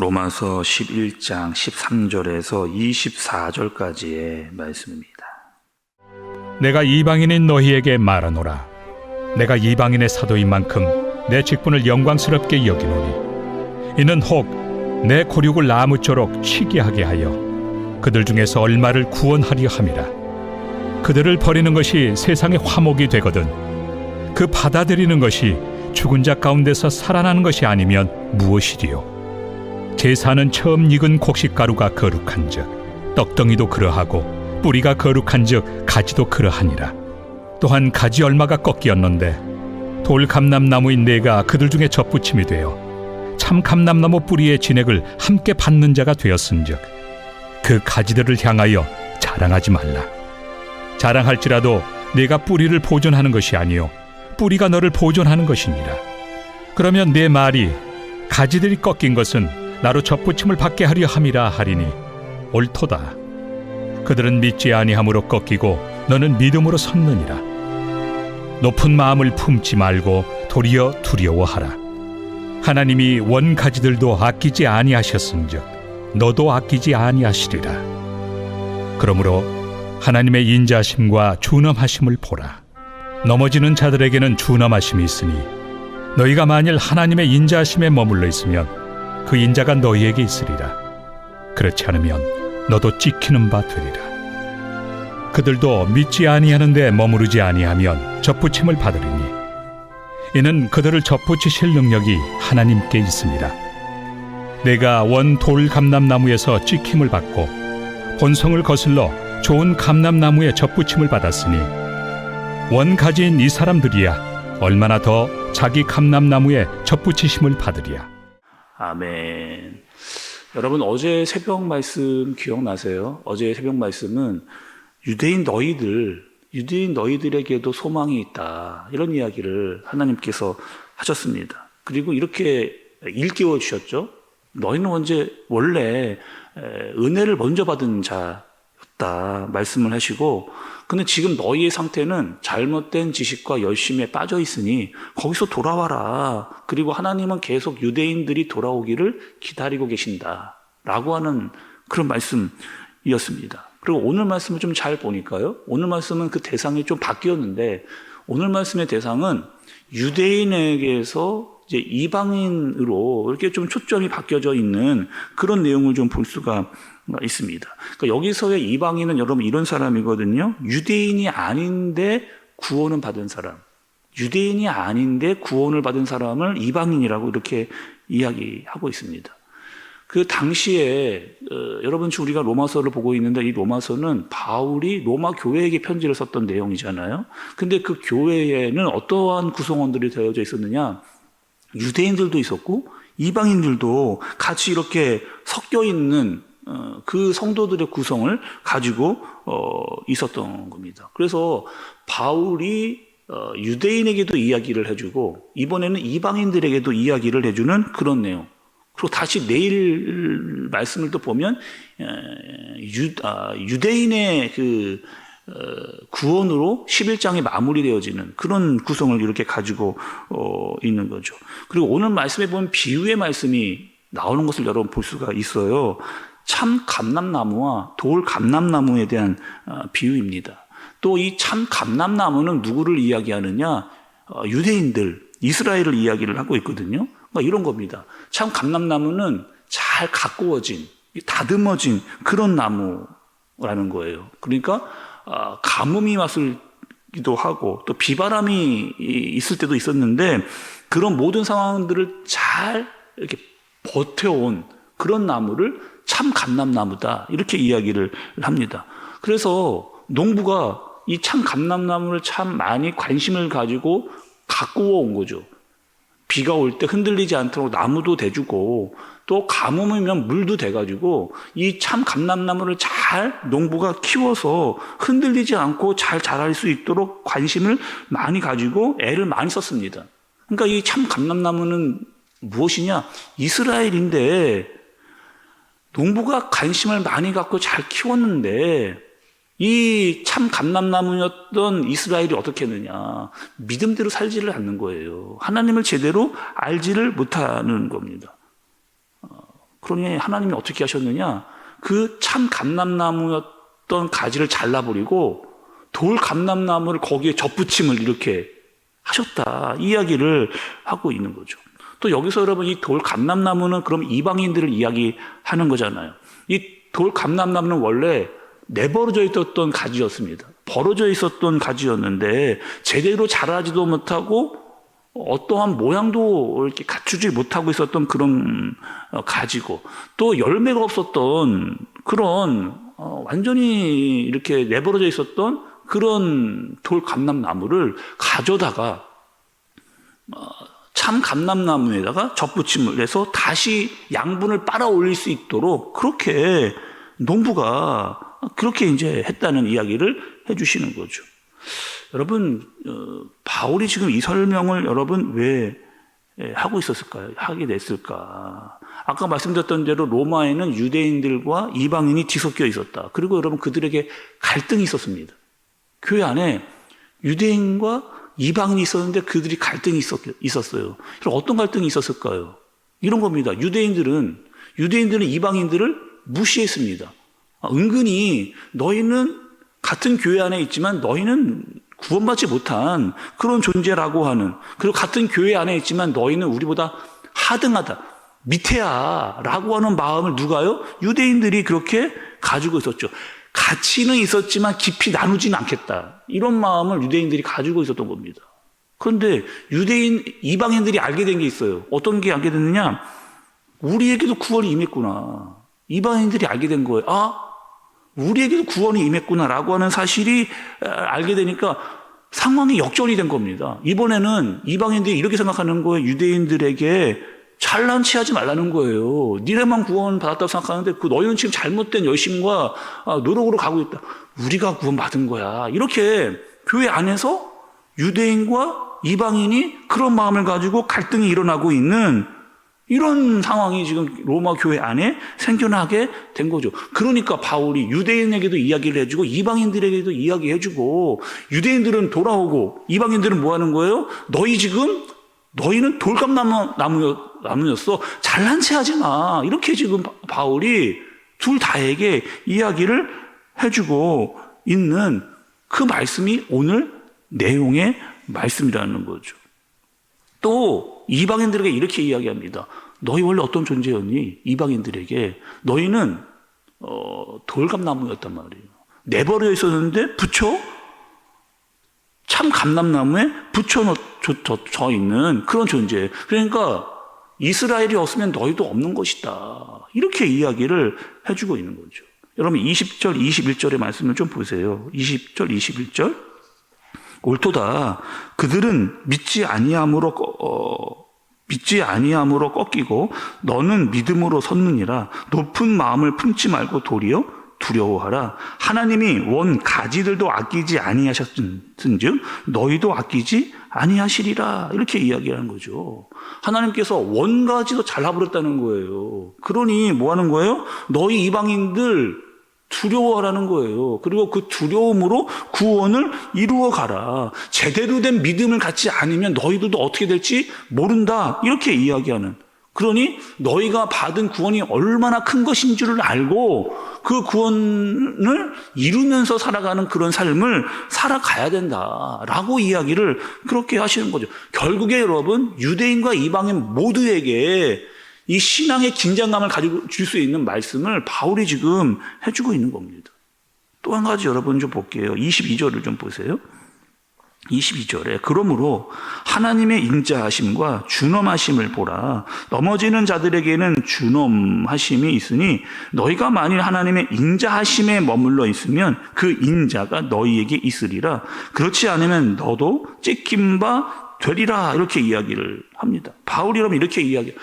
로마서 11장 13절에서 24절까지의 말씀입니다. 내가 이방인인 너희에게 말하노라. 내가 이방인의 사도인 만큼 내 직분을 영광스럽게 여기노니 이는 혹 내 고륙을 나무쪼록 희귀하게 하여 그들 중에서 얼마를 구원하려 함이라. 그들을 버리는 것이 세상의 화목이 되거든 그 받아들이는 것이 죽은 자 가운데서 살아나는 것이 아니면 무엇이리요. 제사는 처음 익은 곡식가루가 거룩한즉 떡덩이도 그러하고 뿌리가 거룩한즉 가지도 그러하니라. 또한 가지 얼마가 꺾이었는데 돌 감람나무인 내가 그들 중에 접붙임이 되어 참 감람나무 뿌리의 진액을 함께 받는 자가 되었은즉 그 가지들을 향하여 자랑하지 말라. 자랑할지라도 내가 뿌리를 보존하는 것이 아니요 뿌리가 너를 보존하는 것이니라. 그러면 내 말이 가지들이 꺾인 것은 나로 접붙임을 받게 하려 함이라 하리니 옳도다. 그들은 믿지 아니함으로 꺾이고 너는 믿음으로 섰느니라. 높은 마음을 품지 말고 도리어 두려워하라. 하나님이 원 가지들도 아끼지 아니하셨은즉 너도 아끼지 아니하시리라. 그러므로 하나님의 인자하심과 준엄하심을 보라. 넘어지는 자들에게는 준엄하심이 있으니 너희가 만일 하나님의 인자하심에 머물러 있으면 그 인자가 너희에게 있으리라. 그렇지 않으면 너도 찍히는 바 되리라. 그들도 믿지 아니하는데 머무르지 아니하면 접붙임을 받으리니 이는 그들을 접붙이실 능력이 하나님께 있습니다. 내가 원 돌 감람나무에서 찍힘을 받고 본성을 거슬러 좋은 감람나무에 접붙임을 받았으니 원 가지인 이 사람들이야 얼마나 더 자기 감람나무에 접붙이심을 받으리야. 아멘. 여러분, 어제 새벽 말씀 기억나세요? 어제 새벽 말씀은 유대인 너희들에게도 소망이 있다, 이런 이야기를 하나님께서 하셨습니다. 그리고 이렇게 일깨워 주셨죠. 너희는 원래 은혜를 먼저 받은 자였다 말씀을 하시고, 근데 지금 너희의 상태는 잘못된 지식과 열심에 빠져 있으니 거기서 돌아와라. 그리고 하나님은 계속 유대인들이 돌아오기를 기다리고 계신다 라고 하는 그런 말씀이었습니다. 그리고 오늘 말씀을 좀 잘 보니까요, 오늘 말씀은 그 대상이 좀 바뀌었는데, 오늘 말씀의 대상은 유대인에게서 이제 이방인으로 이렇게 좀 초점이 바뀌어져 있는 그런 내용을 좀 볼 수가 있습니다. 그러니까 여기서의 이방인은 여러분 이런 사람이거든요. 유대인이 아닌데 구원을 받은 사람, 유대인이 아닌데 구원을 받은 사람을 이방인이라고 이렇게 이야기하고 있습니다. 그 당시에 여러분 지금 우리가 로마서를 보고 있는데, 이 로마서는 바울이 로마 교회에게 편지를 썼던 내용이잖아요. 근데 그 교회에는 어떠한 구성원들이 되어져 있었느냐? 유대인들도 있었고 이방인들도 같이 이렇게 섞여 있는 그 성도들의 구성을 가지고 있었던 겁니다. 그래서 바울이 유대인에게도 이야기를 해주고 이번에는 이방인들에게도 이야기를 해주는 그런 내용. 그리고 다시 내일 말씀을 또 보면 유대인의 그 구원으로 11장이 마무리되어지는 그런 구성을 이렇게 가지고 있는 거죠. 그리고 오늘 말씀에 보면 비유의 말씀이 나오는 것을 여러분 볼 수가 있어요. 참 감람나무와 돌 감람나무에 대한 비유입니다. 또 이 참 감람나무는 누구를 이야기하느냐? 유대인들, 이스라엘을 이야기를 하고 있거든요. 그러니까 이런 겁니다. 참 감람나무는 잘 가꾸어진, 다듬어진 그런 나무라는 거예요. 그러니까 가뭄이 왔기도 하고 또 비바람이 있을 때도 있었는데, 그런 모든 상황들을 잘 이렇게 버텨온 그런 나무를 참 감람나무다, 이렇게 이야기를 합니다. 그래서 농부가 이 참 감람나무를 참 많이 관심을 가지고 가꾸어 온 거죠. 비가 올 때 흔들리지 않도록 나무도 대주고, 또 가뭄이면 물도 대가지고 이 참 감람나무를 잘 농부가 키워서 흔들리지 않고 잘 자랄 수 있도록 관심을 많이 가지고 애를 많이 썼습니다. 그러니까 이 참 감람나무는 무엇이냐? 이스라엘인데 농부가 관심을 많이 갖고 잘 키웠는데, 이 참 감람나무였던 이스라엘이 어떻게 했느냐? 믿음대로 살지를 않는 거예요. 하나님을 제대로 알지를 못하는 겁니다. 그러니 하나님이 어떻게 하셨느냐? 그 참 감람나무였던 가지를 잘라버리고 돌 감람나무를 거기에 접붙임을 이렇게 하셨다. 이야기를 하고 있는 거죠. 또 여기서 여러분 이 돌 감람나무는 그럼 이방인들을 이야기하는 거잖아요. 이 돌 감람나무는 원래 내버려져 있었던 가지였습니다. 벌어져 있었던 가지였는데 제대로 자라지도 못하고 어떠한 모양도 이렇게 갖추지 못하고 있었던 그런 가지고 또 열매가 없었던 그런 완전히 이렇게 내버려져 있었던 그런 돌 감람나무를 가져다가 참 감람나무에다가 접붙임을 해서 다시 양분을 빨아 올릴 수 있도록 그렇게 농부가 그렇게 이제 했다는 이야기를 해주시는 거죠. 여러분, 바울이 지금 이 설명을 여러분 왜 하고 있었을까요? 하게 됐을까? 아까 말씀드렸던 대로 로마에는 유대인들과 이방인이 뒤섞여 있었다. 그리고 여러분 그들에게 갈등이 있었습니다. 교회 안에 유대인과 이방인이 있었는데 그들이 갈등이 있었어요. 그럼 어떤 갈등이 있었을까요? 이런 겁니다. 유대인들은 이방인들을 무시했습니다. 은근히 너희는 같은 교회 안에 있지만 너희는 구원받지 못한 그런 존재라고 하는, 그리고 같은 교회 안에 있지만 너희는 우리보다 하등하다, 밑에야 라고 하는 마음을 누가요? 유대인들이 그렇게 가지고 있었죠. 가치는 있었지만 깊이 나누지는 않겠다. 이런 마음을 유대인들이 가지고 있었던 겁니다. 그런데 이방인들이 알게 된 게 있어요. 어떤 게 알게 됐느냐? 우리에게도 구원이 임했구나. 이방인들이 알게 된 거예요. 우리에게도 구원이 임했구나라고 하는 사실이 알게 되니까 상황이 역전이 된 겁니다. 이번에는 이방인들이 이렇게 생각하는 거예요. 유대인들에게 잘난 체하지 말라는 거예요. 니네만 구원 받았다고 생각하는데 너희는 지금 잘못된 열심과 노력으로 가고 있다. 우리가 구원 받은 거야. 이렇게 교회 안에서 유대인과 이방인이 그런 마음을 가지고 갈등이 일어나고 있는 이런 상황이 지금 로마 교회 안에 생겨나게 된 거죠. 그러니까 바울이 유대인에게도 이야기를 해주고 이방인들에게도 이야기해주고, 유대인들은 돌아오고 이방인들은 뭐 하는 거예요? 너희는 돌감나무였어. 잘난 체 하지 마. 이렇게 지금 바울이 둘 다에게 이야기를 해주고 있는 그 말씀이 오늘 내용의 말씀이라는 거죠. 또 이방인들에게 이렇게 이야기합니다. 너희 원래 어떤 존재였니? 이방인들에게 너희는 돌감나무였단 말이에요. 내버려 있었는데 참 감람나무에 붙여져 있는 그런 존재. 그러니까 이스라엘이 없으면 너희도 없는 것이다. 이렇게 이야기를 해주고 있는 거죠. 여러분 20절, 21절의 말씀을 좀 보세요. 20절, 21절. 옳도다. 그들은 믿지 아니함으로 꺾이고 너는 믿음으로 섰느니라. 높은 마음을 품지 말고 도리어 두려워하라. 하나님이 원 가지들도 아끼지 아니하셨은즉 너희도 아끼지 아니하시리라. 이렇게 이야기하는 거죠. 하나님께서 원 가지도 잘라버렸다는 거예요. 그러니 뭐 하는 거예요? 너희 이방인들 두려워하라는 거예요. 그리고 그 두려움으로 구원을 이루어 가라. 제대로 된 믿음을 갖지 않으면 너희들도 어떻게 될지 모른다. 이렇게 이야기하는. 그러니 너희가 받은 구원이 얼마나 큰 것인 줄을 알고 그 구원을 이루면서 살아가는 그런 삶을 살아가야 된다라고 이야기를 그렇게 하시는 거죠. 결국에 여러분 유대인과 이방인 모두에게 이 신앙의 긴장감을 가지고 줄 수 있는 말씀을 바울이 지금 해주고 있는 겁니다. 또 한 가지 여러분 좀 볼게요. 22절을 좀 보세요. 22절에 그러므로 하나님의 인자하심과 준엄하심을 보라. 넘어지는 자들에게는 준엄하심이 있으니 너희가 만일 하나님의 인자하심에 머물러 있으면 그 인자가 너희에게 있으리라. 그렇지 않으면 너도 찢긴 바 되리라. 이렇게 이야기를 합니다. 바울이 그러면 이렇게 이야기해요.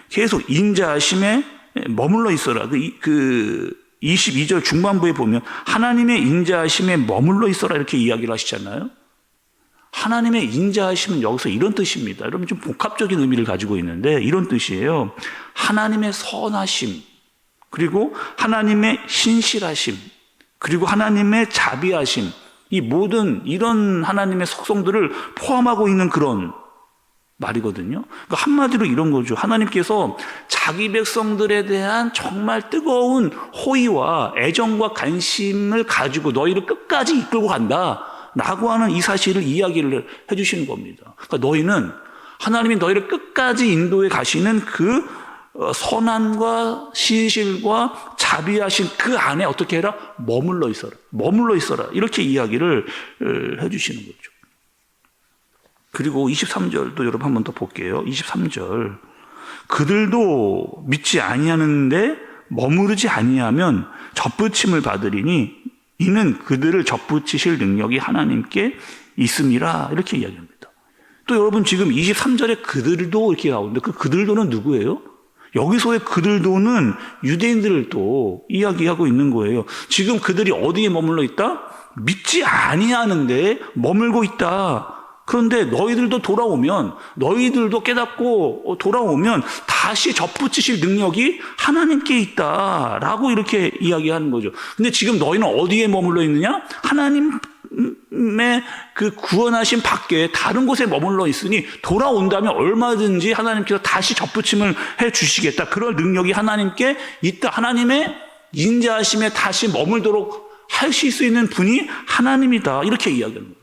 계속 인자하심에 머물러 있어라. 그 22절 중반부에 보면 하나님의 인자하심에 머물러 있어라 이렇게 이야기를 하시잖아요. 하나님의 인자하심은 여기서 이런 뜻입니다. 여러분 좀 복합적인 의미를 가지고 있는데 이런 뜻이에요. 하나님의 선하심, 그리고 하나님의 신실하심, 그리고 하나님의 자비하심, 이 모든 이런 하나님의 속성들을 포함하고 있는 그런 말이거든요. 그러니까 한마디로 이런 거죠. 하나님께서 자기 백성들에 대한 정말 뜨거운 호의와 애정과 관심을 가지고 너희를 끝까지 이끌고 간다라고 하는 이 사실을 이야기를 해주시는 겁니다. 그러니까 너희는 하나님이 너희를 끝까지 인도해 가시는 그 선함과 신실과 자비하신 그 안에 어떻게 해라? 머물러 있어라. 머물러 있어라. 이렇게 이야기를 해주시는 거죠. 그리고 23절도 여러분 한 번 더 볼게요. 23절. 그들도 믿지 아니하는데 머무르지 아니하면 접붙임을 받으리니 이는 그들을 접붙이실 능력이 하나님께 있음이라. 이렇게 이야기합니다. 또 여러분 지금 23절에 그들도 이렇게 나오는데 그 그들도는 누구예요? 여기서의 그들도는 유대인들을 또 이야기하고 있는 거예요. 지금 그들이 어디에 머물러 있다? 믿지 아니하는데 머물고 있다. 그런데 너희들도 돌아오면, 너희들도 깨닫고 돌아오면 다시 접붙이실 능력이 하나님께 있다라고 이렇게 이야기하는 거죠. 근데 지금 너희는 어디에 머물러 있느냐? 하나님의 그 구원하신 밖에 다른 곳에 머물러 있으니 돌아온다면 얼마든지 하나님께서 다시 접붙임을 해 주시겠다. 그럴 능력이 하나님께 있다. 하나님의 인자하심에 다시 머물도록 하실 수 있는 분이 하나님이다. 이렇게 이야기하는 거예요.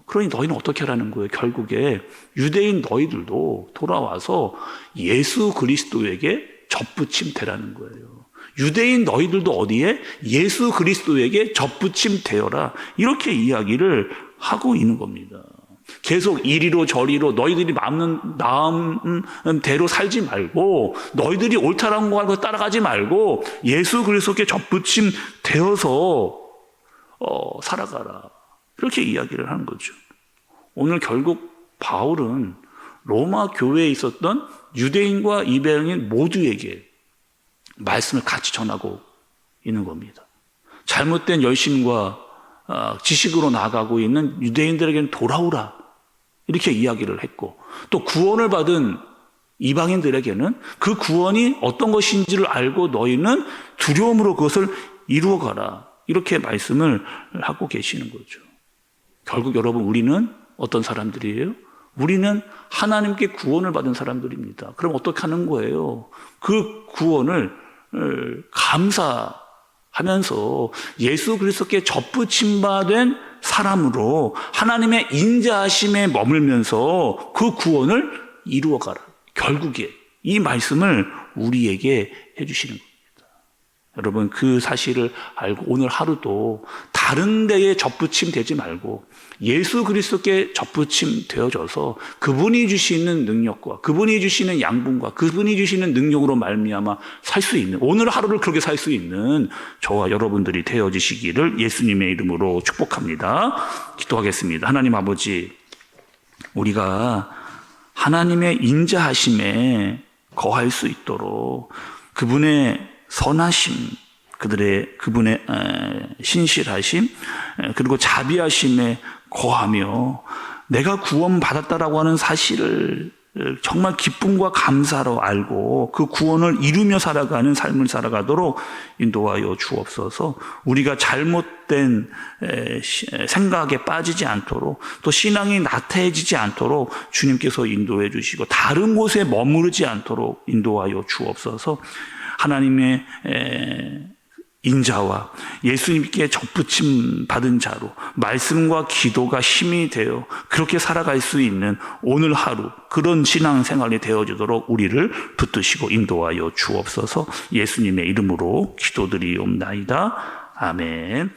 그러니 너희는 어떻게 하라는 거예요? 결국에 유대인 너희들도 돌아와서 예수 그리스도에게 접붙임 되라는 거예요. 유대인 너희들도 어디에? 예수 그리스도에게 접붙임 되어라. 이렇게 이야기를 하고 있는 겁니다. 계속 이리로 저리로 너희들이 마음대로 살지 말고 너희들이 옳다라는 거 따라가지 말고 예수 그리스도께 접붙임 되어서 살아가라. 이렇게 이야기를 하는 거죠. 오늘 결국 바울은 로마 교회에 있었던 유대인과 이방인 모두에게 말씀을 같이 전하고 있는 겁니다. 잘못된 열심과 지식으로 나아가고 있는 유대인들에게는 돌아오라. 이렇게 이야기를 했고 또 구원을 받은 이방인들에게는 그 구원이 어떤 것인지를 알고 너희는 두려움으로 그것을 이루어가라. 이렇게 말씀을 하고 계시는 거죠. 결국 여러분 우리는 어떤 사람들이에요? 우리는 하나님께 구원을 받은 사람들입니다. 그럼 어떻게 하는 거예요? 그 구원을 감사하면서 예수 그리스도께 접붙임 받은 사람으로 하나님의 인자하심에 머물면서 그 구원을 이루어가라. 결국에 이 말씀을 우리에게 해주시는 겁니다. 여러분 그 사실을 알고 오늘 하루도 다른 데에 접붙임 되지 말고 예수 그리스도께 접붙임 되어져서 그분이 주시는 능력과 그분이 주시는 양분과 그분이 주시는 능력으로 말미암아 살 수 있는 오늘 하루를 그렇게 살 수 있는 저와 여러분들이 되어지시기를 예수님의 이름으로 축복합니다. 기도하겠습니다. 하나님 아버지, 우리가 하나님의 인자하심에 거할 수 있도록 그분의 선하심, 그분의 신실하심, 그리고 자비하심에 거하며 내가 구원받았다라고 하는 사실을 정말 기쁨과 감사로 알고 그 구원을 이루며 살아가는 삶을 살아가도록 인도하여 주옵소서. 우리가 잘못된 생각에 빠지지 않도록 또 신앙이 나태해지지 않도록 주님께서 인도해 주시고 다른 곳에 머무르지 않도록 인도하여 주옵소서. 하나님의 인자와 예수님께 접붙임 받은 자로 말씀과 기도가 힘이 되어 그렇게 살아갈 수 있는 오늘 하루 그런 신앙생활이 되어지도록 우리를 붙드시고 인도하여 주옵소서. 예수님의 이름으로 기도드리옵나이다. 아멘.